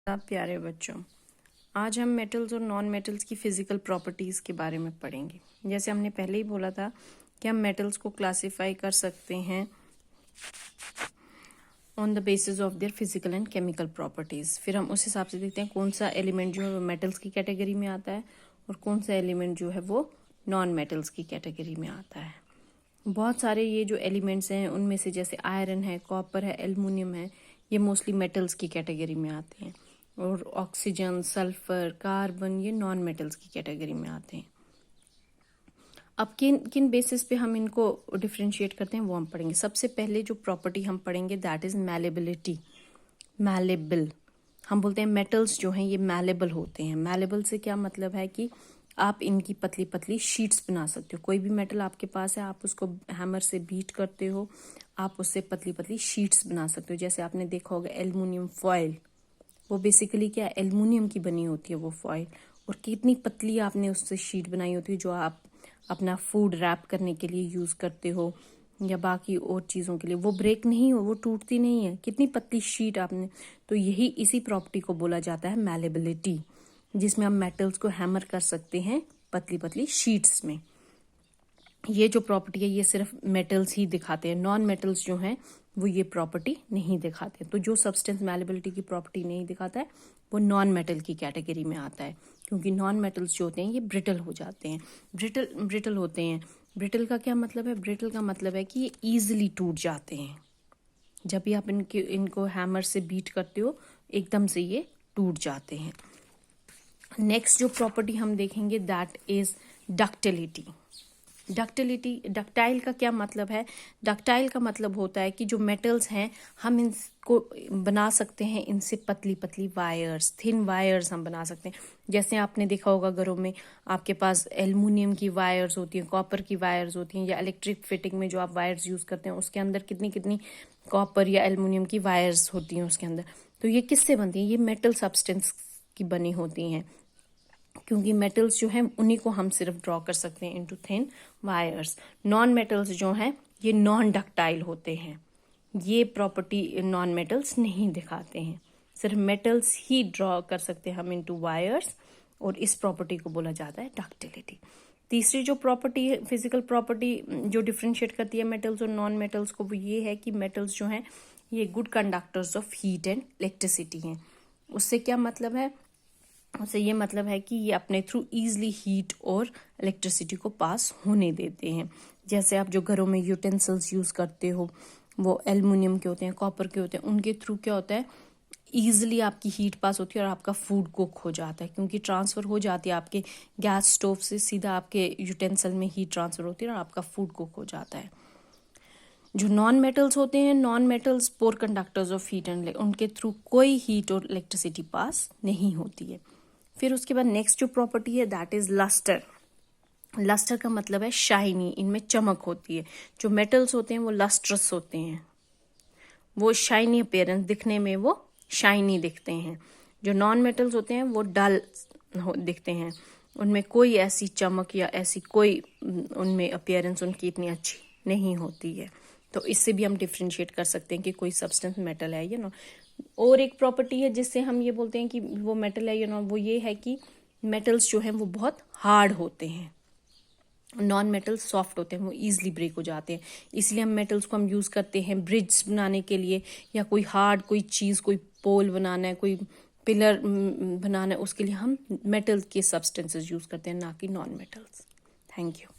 प्यारे बच्चों, आज हम मेटल्स और नॉन मेटल्स की फिजिकल प्रॉपर्टीज़ के बारे में पढ़ेंगे। जैसे हमने पहले ही बोला था कि हम मेटल्स को क्लासिफाई कर सकते हैं on the basis of their physical and chemical properties. फिर हम उस हिसाब से देखते हैं कौन सा एलिमेंट जो है वो मेटल्स की कैटेगरी में आता है और कौन सा एलिमेंट जो है वो नॉन मेटल्स की कैटेगरी में आता है। बहुत सारे ये जो एलिमेंट्स हैं उनमें से जैसे आयरन है, कॉपर है, एल्युमिनियम है, ये मोस्टली मेटल्स की कैटेगरी में आते हैं। और ऑक्सीजन, सल्फर, कार्बन ये नॉन मेटल्स की कैटेगरी में आते हैं। अब किन किन बेसिस पे हम इनको डिफरेंशिएट करते हैं वो हम पढ़ेंगे। सबसे पहले जो प्रॉपर्टी हम पढ़ेंगे दैट इज मैलेबिलिटी। मैलेबल, हम बोलते हैं मेटल्स जो हैं ये मैलेबल होते हैं। मैलेबल से क्या मतलब है कि आप इनकी पतली पतली शीट्स बना सकते हो। कोई भी मेटल आपके पास है, आप उसको हैमर से बीट करते हो, आप उससे पतली पतली शीट्स बना सकते हो। जैसे आपने देखा होगा एल्युमिनियम फॉयल, वो बेसिकली क्या एल्युमिनियम की बनी होती है वो फॉयल, और कितनी पतली आपने उससे शीट बनाई होती है जो आप अपना फूड रैप करने के लिए यूज करते हो या बाकी और चीज़ों के लिए। वो ब्रेक नहीं हो, वो टूटती नहीं है, कितनी पतली शीट आपने। तो यही इसी प्रॉपर्टी को बोला जाता है मैलेबिलिटी, जिसमें हम मेटल्स को हैमर कर सकते हैं पतली पतली शीट्स में। ये जो प्रॉपर्टी है ये सिर्फ मेटल्स ही दिखाते हैं, नॉन मेटल्स जो हैं वो ये प्रॉपर्टी नहीं दिखाते। तो जो सब्सटेंस मैलेबिलिटी की प्रॉपर्टी नहीं दिखाता है वो नॉन मेटल की कैटेगरी में आता है, क्योंकि नॉन मेटल्स जो होते हैं ये ब्रिटल हो जाते हैं, ब्रिटल होते हैं। ब्रिटल का क्या मतलब है? ब्रिटल का मतलब है कि ये ईजिली टूट जाते हैं। जब भी आप इनको हैमर से बीट करते हो एकदम से ये टूट जाते हैं। नेक्स्ट जो प्रॉपर्टी हम देखेंगे दैट इज डक्टिलिटी। डक्टाइल का क्या मतलब है? डक्टाइल का मतलब होता है कि जो मेटल्स हैं हम इनको बना सकते हैं, इनसे पतली पतली वायर्स, थिन वायर्स हम बना सकते हैं। जैसे आपने देखा होगा घरों में आपके पास एल्युमिनियम की वायर्स होती हैं, कॉपर की वायर्स होती हैं, या इलेक्ट्रिक फिटिंग में जो आप वायर्स यूज करते हैं उसके अंदर कितनी कितनी कॉपर या एल्युमिनियम की वायर्स होती हैं उसके अंदर। तो ये किससे बनती हैं? ये मेटल सब्सटेंस की बनी होती हैं, क्योंकि मेटल्स जो हैं उन्हीं को हम सिर्फ ड्रॉ कर सकते हैं into thin wires. Non metals जो हैं ये नॉन डक्टाइल होते हैं, ये प्रॉपर्टी नॉन मेटल्स नहीं दिखाते हैं, सिर्फ मेटल्स ही ड्रॉ कर सकते हैं हम इनटू वायर्स, और इस प्रॉपर्टी को बोला जाता है डक्टिलिटी। तीसरी जो प्रॉपर्टी है, फिजिकल प्रॉपर्टी जो डिफ्रेंशिएट करती है मेटल्स और नॉन मेटल्स को, वो ये है कि मेटल्स जो हैं ये good conductors of heat and electricity हैं। उससे क्या मतलब है? उससे ये मतलब है कि ये अपने थ्रू इजीली हीट और इलेक्ट्रिसिटी को पास होने देते हैं। जैसे आप जो घरों में यूटेंसिल्स यूज करते हो वो एल्युमिनियम के होते हैं, कॉपर के होते हैं, उनके थ्रू क्या होता है इजीली आपकी हीट पास होती है और आपका फूड कुक हो जाता है, क्योंकि ट्रांसफर हो जाती है आपके गैस स्टोव से सीधा आपके यूटेंसिल में हीट ट्रांसफर होती है और आपका फूड कुक हो जाता है। जो नॉन मेटल्स होते हैं, non metals poor conductors of heat and, उनके थ्रू कोई हीट और इलेक्ट्रिसिटी पास नहीं होती है। फिर उसके बाद नेक्स्ट जो प्रॉपर्टी है दैट इज लस्टर। लस्टर का मतलब है शाइनी, इनमें चमक होती है। जो मेटल्स होते हैं वो लस्ट्रस होते हैं, वो शाइनी अपीयरेंस, दिखने में वो शाइनी दिखते हैं। जो नॉन मेटल्स होते हैं वो डल दिखते हैं, उनमें कोई ऐसी चमक या ऐसी कोई उनमें अपीयरेंस उनकी इतनी अच्छी नहीं होती है। तो इससे भी हम डिफ्रेंशिएट कर सकते हैं कि कोई सब्सटेंस मेटल है या नो। और एक प्रॉपर्टी है जिससे हम ये बोलते हैं कि वो मेटल है या नो, वो ये है कि मेटल्स जो हैं वो बहुत हार्ड होते हैं, नॉन मेटल्स सॉफ्ट होते हैं, वो इजीली ब्रेक हो जाते हैं। इसलिए हम मेटल्स को हम यूज करते हैं ब्रिड्ज बनाने के लिए, या कोई हार्ड कोई चीज, कोई पोल बनाना है, कोई पिलर बनाना है, उसके लिए हम मेटल के सब्सटेंसेस यूज करते हैं, ना कि नॉन मेटल्स। Thank you.